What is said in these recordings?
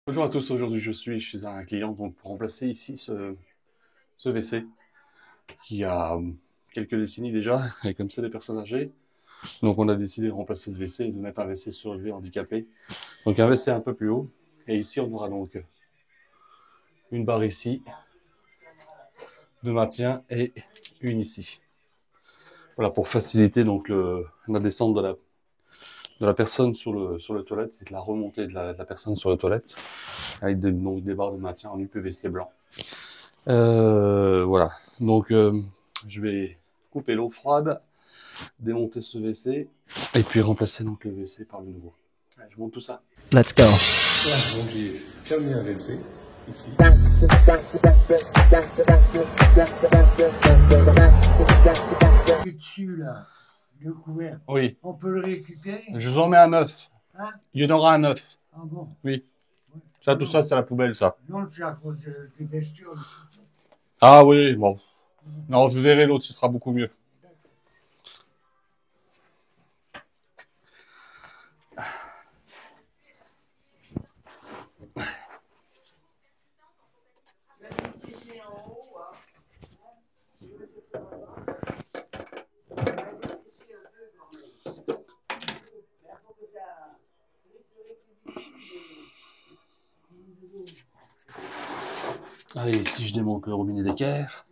Bonjour à tous, aujourd'hui je suis chez un client donc pour remplacer ici ce WC qui a quelques décennies déjà, et comme c'est des personnes âgées, donc on a décidé de remplacer le WC et de mettre un WC surélevé handicapé. Donc un WC un peu plus haut, et ici on aura donc une barre ici de maintien et une ici. Voilà, pour faciliter donc la descente de la personne sur le toilette et de la remontée de la personne sur le toilette avec donc des barres de maintien en UPVC blanc. Voilà, donc je vais couper l'eau froide, démonter ce WC et puis remplacer donc le WC par le nouveau. Allez, je monte tout ça. Let's go. Voilà, donc j'ai fermé un WC ici. Dessus là, le couvert. Oui, On peut le récupérer. je vous en mets un neuf. Hein? Il y en aura un neuf. Ah bon? Oui. Ça, tout ça, c'est la poubelle, ça. Non, c'est à cause des bestioles. Ah oui, bon. Non, vous verrez, l'autre, ce sera beaucoup mieux. Allez, si je démonte le robinet d'équerre.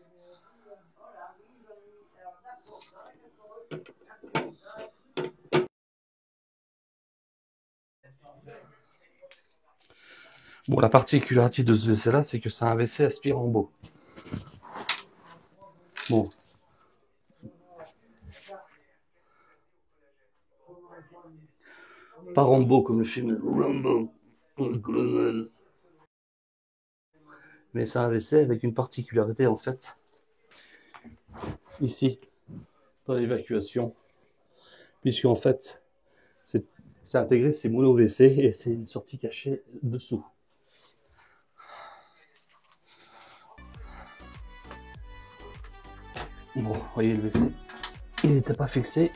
Bon, la particularité de ce WC là, c'est que c'est un WC aspire en beau. Bon. Pas Rambo comme le film Rambo, le colonel. Mais c'est un WC avec une particularité en fait. Ici, dans l'évacuation. Puisqu'en fait, c'est intégré, c'est mono WC et c'est une sortie cachée dessous. Bon, vous voyez le WC, il n'était pas fixé,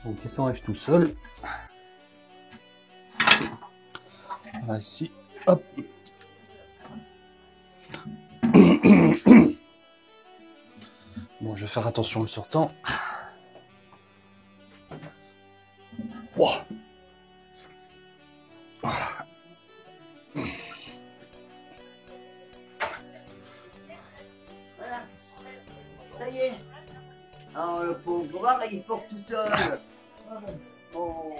donc il s'enlève tout seul. Voilà, ici, hop. Bon, je vais faire attention en le sortant. Wow. Voilà. Voilà, ça y est. Alors le pauvre Gomard, il porte tout seul. Oh.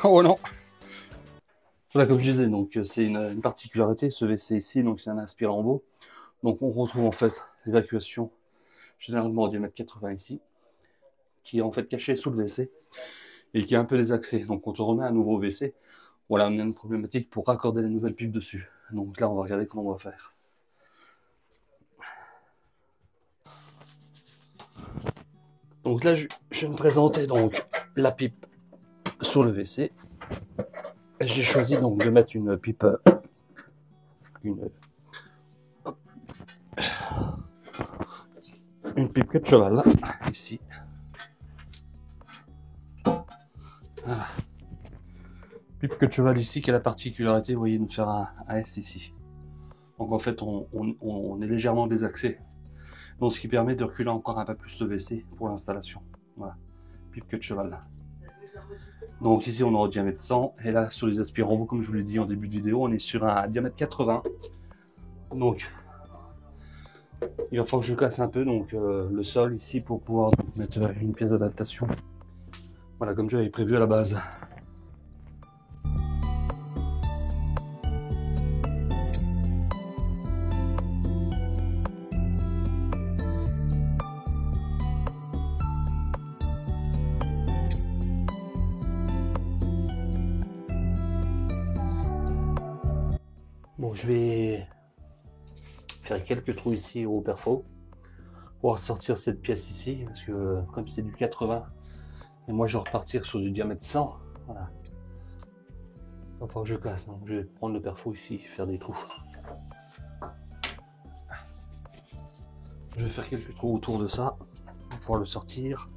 Oh non. Voilà, comme je disais, donc c'est une particularité, ce WC ici, donc c'est un aspirant en beau. Donc on retrouve en fait l'évacuation, généralement au diamètre 80 ici, qui est en fait caché sous le WC et qui est un peu désaxé. Donc quand on remet un nouveau WC, voilà, on a une problématique pour raccorder les nouvelles pipes dessus. Donc là, on va regarder comment on va faire. Donc là, je vais me présenter donc la pipe sur le WC. J'ai choisi donc de mettre une pipe, une pipe queue de cheval, là, ici. Voilà. Pipe queue de cheval ici qui a la particularité, vous voyez, de faire un S ici. Donc en fait, on est légèrement désaxé. Donc ce qui permet de reculer encore un peu plus le WC pour l'installation. Voilà. Pipe queue de cheval là. Donc ici on est au diamètre 100 et là sur les aspirants, comme je vous l'ai dit en début de vidéo, on est sur un diamètre 80. Donc il va falloir que je casse un peu donc le sol ici pour pouvoir mettre une pièce d'adaptation. Voilà, comme j'avais prévu à la base. Bon, je vais faire quelques trous ici au perfo pour sortir cette pièce ici, parce que comme c'est du 80, et moi je vais repartir sur du diamètre 100, voilà. Il va falloir que je casse, donc je vais prendre le perfo ici, faire des trous. Je vais faire quelques trous autour de ça pour pouvoir le sortir.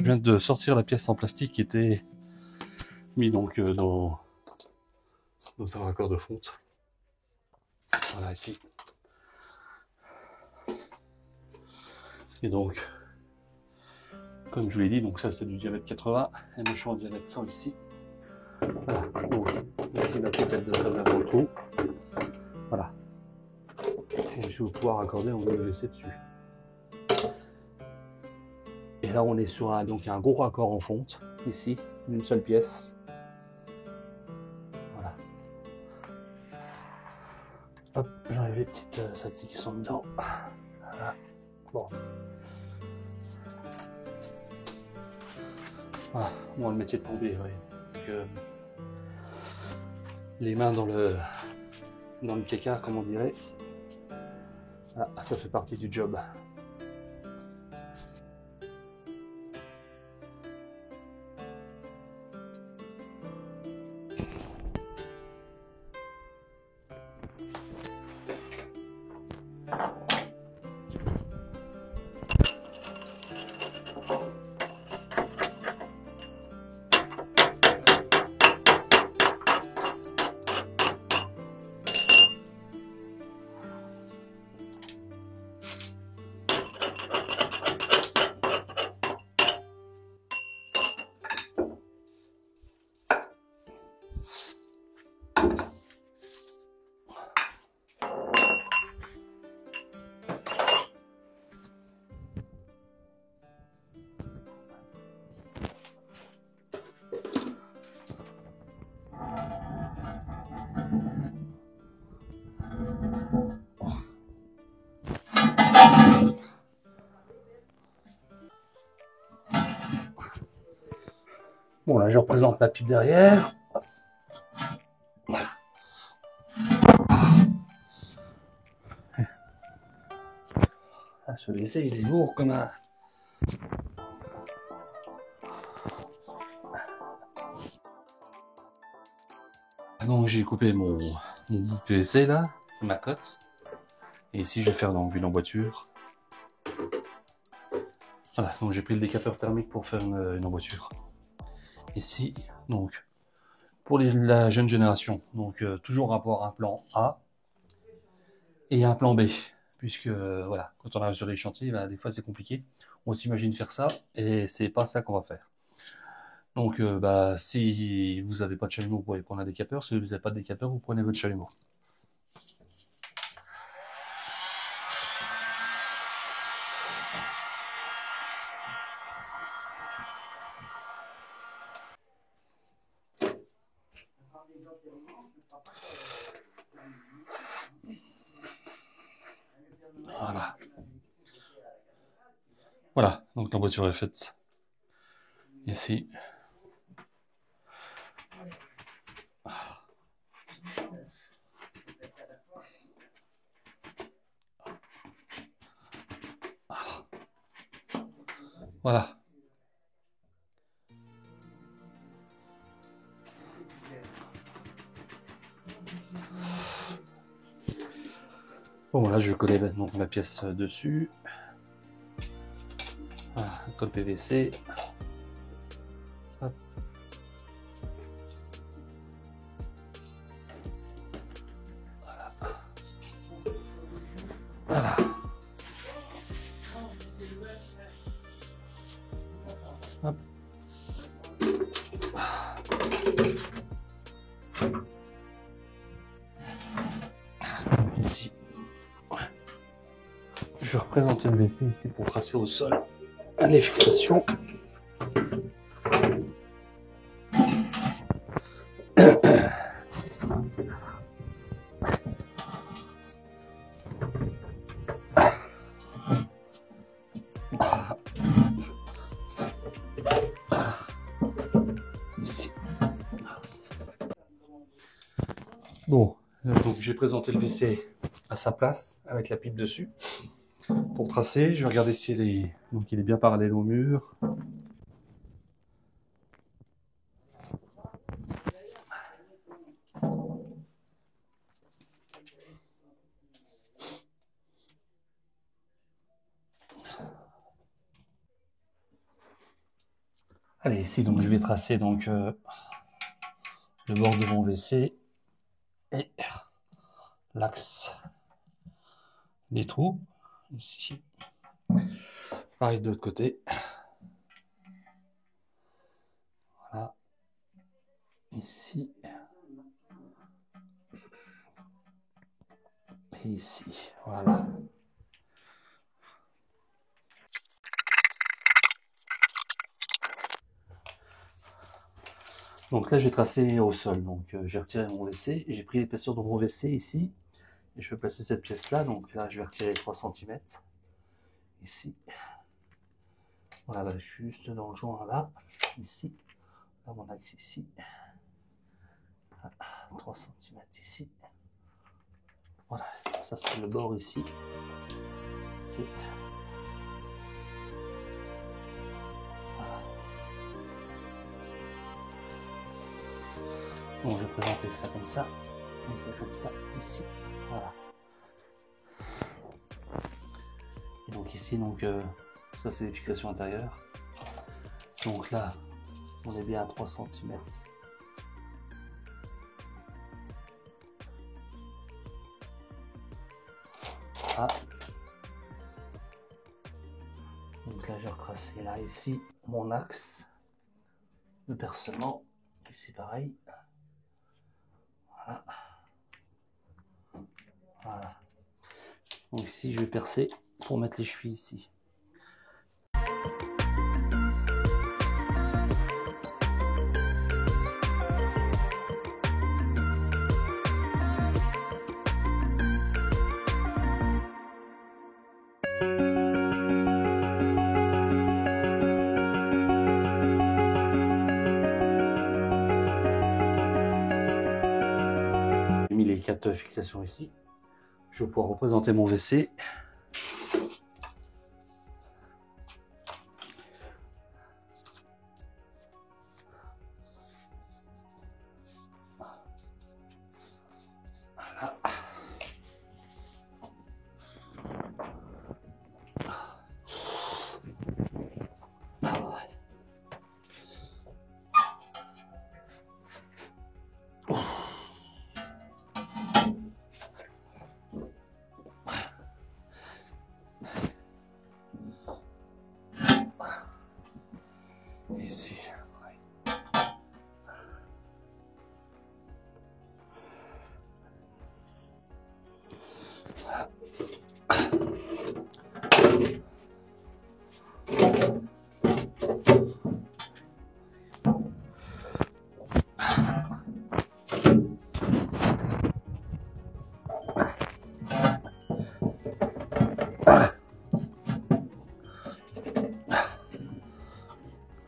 viens de sortir la pièce en plastique qui était mis donc dans un raccord de fonte. Voilà, ici. Et donc, comme je vous l'ai dit, donc ça c'est du diamètre 80, et moi je suis en diamètre 100 ici. Voilà, donc ici la piquette de ça dans le trou. Voilà. Et je vais pouvoir raccorder en WC dessus. Et là on est sur un gros raccord en fonte, ici, d'une seule pièce. Voilà. Hop, j'enlève les petites saletés qui sont dedans. Voilà. Bon. Ah, moi le métier de plombier, oui. Les mains dans le caca, comme on dirait. Ah, ça fait partie du job. Bon, là, je représente la pipe derrière. Voilà. Ah, ce WC, il est lourd comme un... Donc, j'ai coupé mon bout de PVC, là, ma cote. Et ici, je vais faire donc une emboîture. Voilà, donc j'ai pris le décapeur thermique pour faire une emboîture. Ici, donc, pour la jeune génération, donc toujours avoir un plan A et un plan B, puisque voilà, quand on arrive sur les chantiers, bah, des fois c'est compliqué. On s'imagine faire ça et c'est pas ça qu'on va faire. Donc, bah, si vous n'avez pas de chalumeau, vous pouvez prendre un décapeur. Si vous n'avez pas de décapeur, vous prenez votre chalumeau. Voilà. Voilà, donc l'emboîture est faite ici. Voilà. Bon, voilà, je vais coller maintenant la pièce dessus. Voilà, colle PVC. Hop. Voilà. Voilà. Hop. Ici. Je vais représenter le WC ici pour tracer au sol les fixations. Ici. Bon, donc j'ai présenté le WC à sa place avec la pipe dessus. Pour tracer, je vais regarder s'il est, donc il est bien parallèle au mur. Allez, ici, donc, je vais tracer donc, le bord de mon WC et l'axe des trous, ici. Pareil de l'autre côté. Voilà. Ici. Et ici. Voilà. Donc là, j'ai tracé au sol. Donc j'ai retiré mon WC. J'ai pris l'épaisseur de mon WC ici. Et je vais placer cette pièce-là. Donc là, je vais retirer 3 cm. Ici. Voilà, bah, juste dans le joint là. Ici. Là, mon axe ici. 3 cm ici. Voilà, ça c'est le bord ici. Okay. Voilà. Bon, je vais présenter ça comme ça, et ça comme ça, ici. Voilà. Et donc ici, donc, ça c'est les fixations intérieures. Donc là, on est bien à 3 cm. Ah. Donc là, j'ai retracé là, ici, mon axe de percement. Ici, pareil. Voilà. Voilà. Donc ici, je vais percer pour mettre les chevilles ici. J'ai mis les 4 fixations ici. Je vais pouvoir représenter mon WC. Voilà. Ici.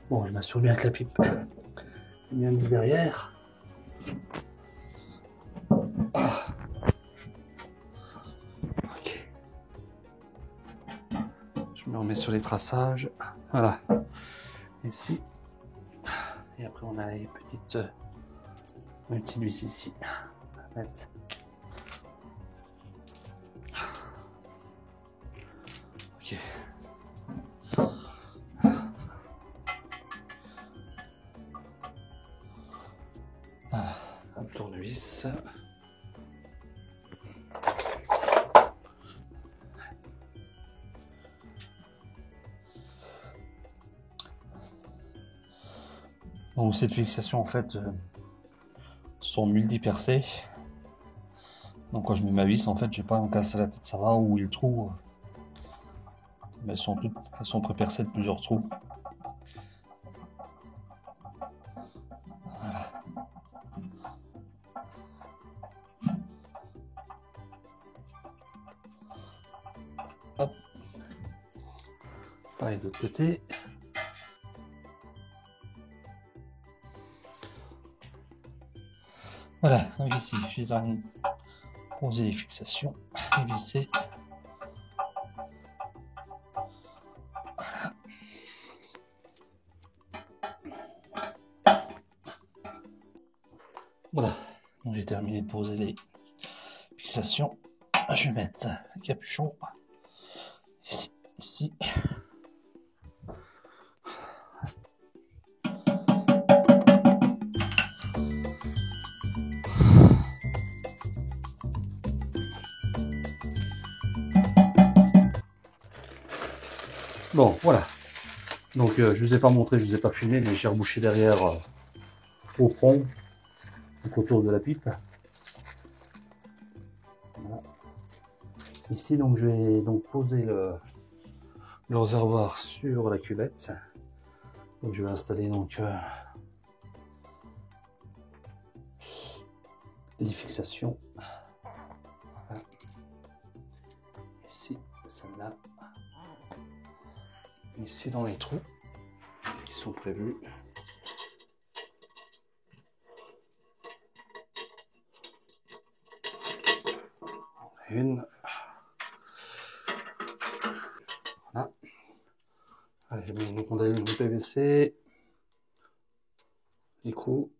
Bon, je m'assure bien que la pipe est bien mise derrière. Ok. Je me remets sur les traçages. Voilà. Ici. Et après, on a une petite vis ici. On va mettre. Ok. Voilà. Un tournevis. Donc cette fixation en fait sont multi-percées. Donc quand je mets ma vis en fait j'ai pas à me casser la tête, ça va, où est le trou. Mais elles sont pré-percées de plusieurs trous. Voilà. Hop. Pareil de l'autre côté. Voilà, donc ici, j'ai posé les fixations, les vissé. Voilà, donc j'ai terminé de poser les fixations. Je vais mettre le capuchon ici, ici. Bon, voilà. Donc, je vous ai pas montré, je vous ai pas filmé, mais j'ai rebouché derrière au fond, donc autour de la pipe. Voilà. Ici, donc, je vais donc poser le réservoir sur la cuvette. Donc, je vais installer donc les fixations. Voilà. Ici, celle-là. Ici, dans les trous qui sont prévus. Une. Voilà. Allez, j'ai mis donc on a le PVC. L'écrou.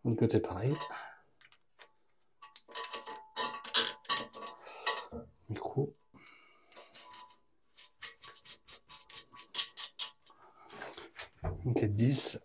De l'autre côté pareil. Micro. Donc les 10.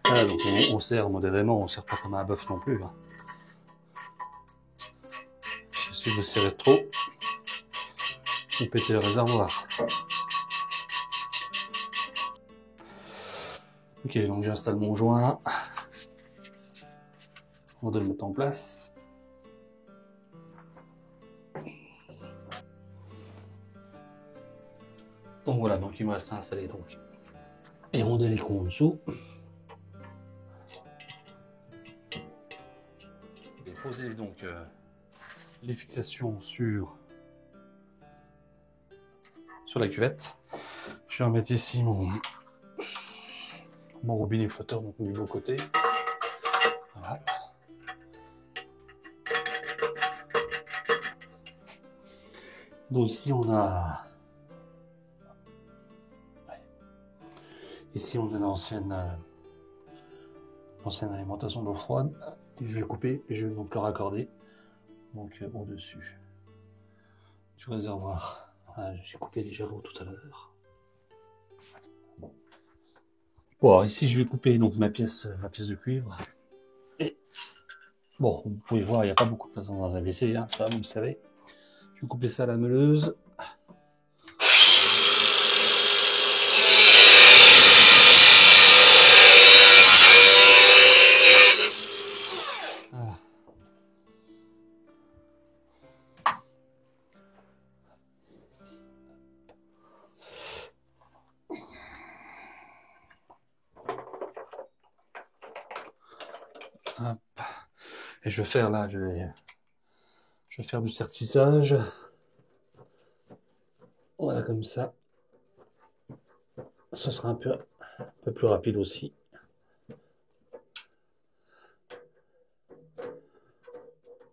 Voilà, donc on sert modérément, on sert pas comme un bœuf non plus. Hein. Si vous serrez trop, vous pétez le réservoir. Ok, donc j'installe mon joint. On va le mettre en place. Donc voilà, donc il me reste à installer donc les rondelles écrou en dessous. Et poser donc les fixations sur la cuvette. Je vais remettre ici mon robinet flotteur donc du beau côté. Voilà. Donc ici on a l'ancienne alimentation d'eau froide que je vais couper et je vais donc le raccorder donc au-dessus du réservoir. Voilà, j'ai coupé déjà l'eau tout à l'heure. Bon, alors ici je vais couper donc ma pièce de cuivre. Et bon, vous pouvez voir, il n'y a pas beaucoup de place dans un WC, hein, ça vous le savez. Je vais couper ça à la meuleuse. Voilà. Hop. Et je vais faire là, je vais faire du sertissage. Voilà, comme ça. Ce sera un peu plus rapide aussi.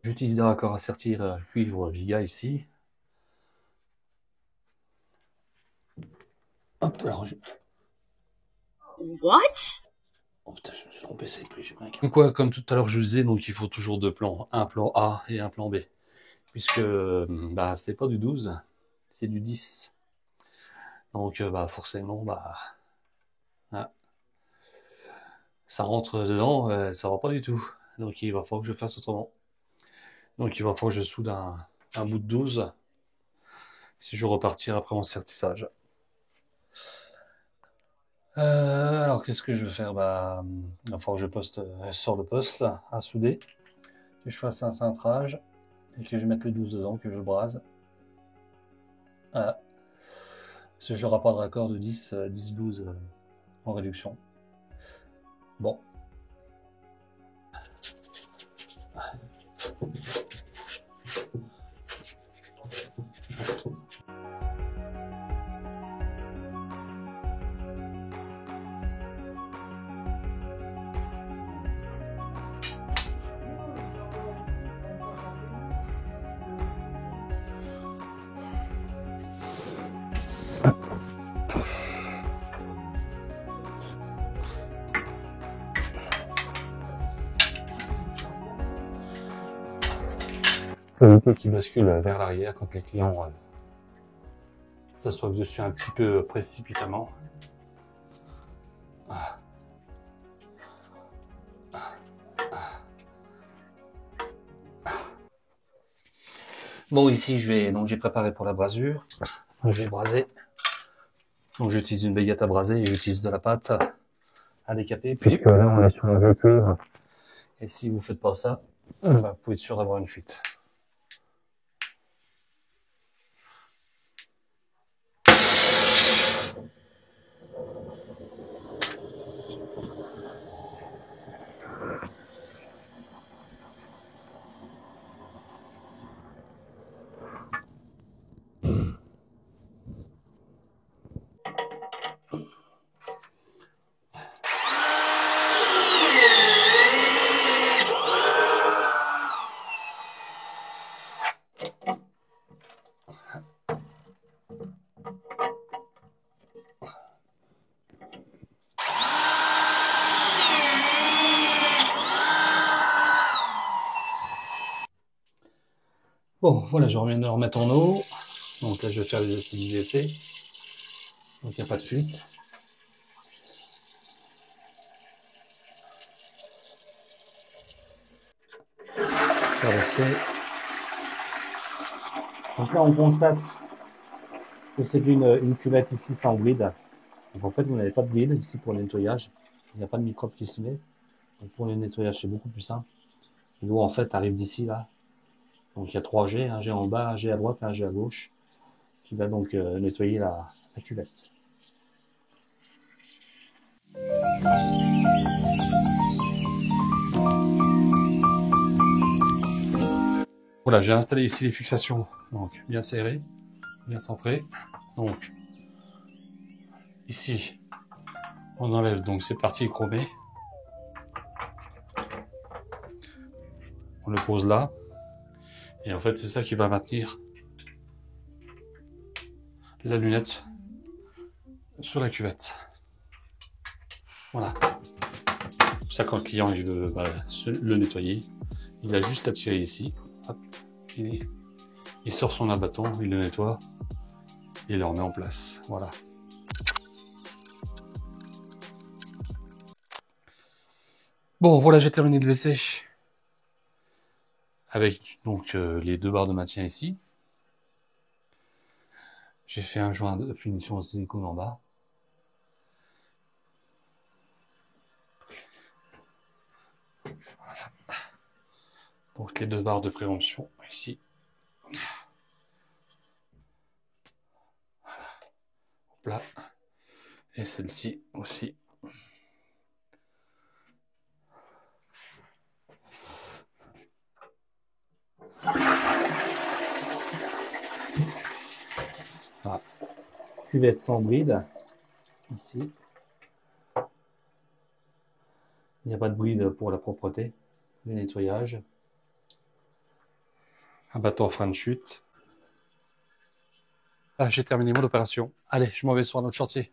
J'utilise des raccords à sertir cuivre Viga ici. Hop, alors What? Oh putain, je me suis trompé, c'est plus, j'ai pris un câble. Donc quoi, comme tout à l'heure je vous disais, donc il faut toujours deux plans, un plan A et un plan B. Puisque bah c'est pas du 12, c'est du 10. Donc bah forcément hein, ça rentre dedans, ça va pas du tout. Donc il va falloir que je fasse autrement. Donc il va falloir que je soude un bout de 12 si je veux repartir après mon sertissage. Alors qu'est-ce que je vais faire? Bah il va falloir que je sors de poste à souder, que je fasse un cintrage et que je mette le 12 dedans, que je brase. Voilà. Parce que je n'aurai pas de raccord de 10-12 en réduction. Bon. pour éviter qu'il bascule vers l'arrière quand les clients s'assoient dessus un petit peu précipitamment. Bon, ici j'ai préparé pour la brasure. Je vais braser. Donc j'utilise une baguette à braser et j'utilise de la pâte à décaper, puisque là on est sur un vieux cuivre. Et si vous faites pas ça, vous pouvez être sûr d'avoir une fuite. Bon, voilà, je reviens de le remettre en eau. Donc là, je vais faire les acides du WC. Donc il n'y a pas de fuite. Donc là, on constate que c'est une cuvette ici sans bride. Donc en fait, vous n'avez pas de bride ici pour le nettoyage. Il n'y a pas de microbe qui se met. Donc pour le nettoyage, c'est beaucoup plus simple. L'eau, en fait, arrive d'ici, là. Donc il y a 3 jets, un jet en bas, un jet à droite, un jet à gauche, qui va donc nettoyer la cuvette. Voilà, j'ai installé ici les fixations, donc bien serrées, bien centrées. Donc ici, on enlève donc ces parties chromées. On le pose là. Et en fait, c'est ça qui va maintenir la lunette sur la cuvette. Voilà. Comme ça, quand le client il veut le nettoyer, il a juste à tirer ici. Hop, il sort son abatton, il le nettoie et il le remet en place. Voilà. Bon, voilà, j'ai terminé de WC. Avec donc les 2 barres de maintien ici. J'ai fait un joint de finition en silicone en bas. Voilà. Donc les 2 barres de prévention ici. Voilà. Hop là. Et celle-ci aussi. Voilà. Cuvette sans bride, ici. Il n'y a pas de bride pour la propreté, le nettoyage. Un bâton en frein de chute. Ah, j'ai terminé mon opération. Allez, je m'en vais sur un autre chantier.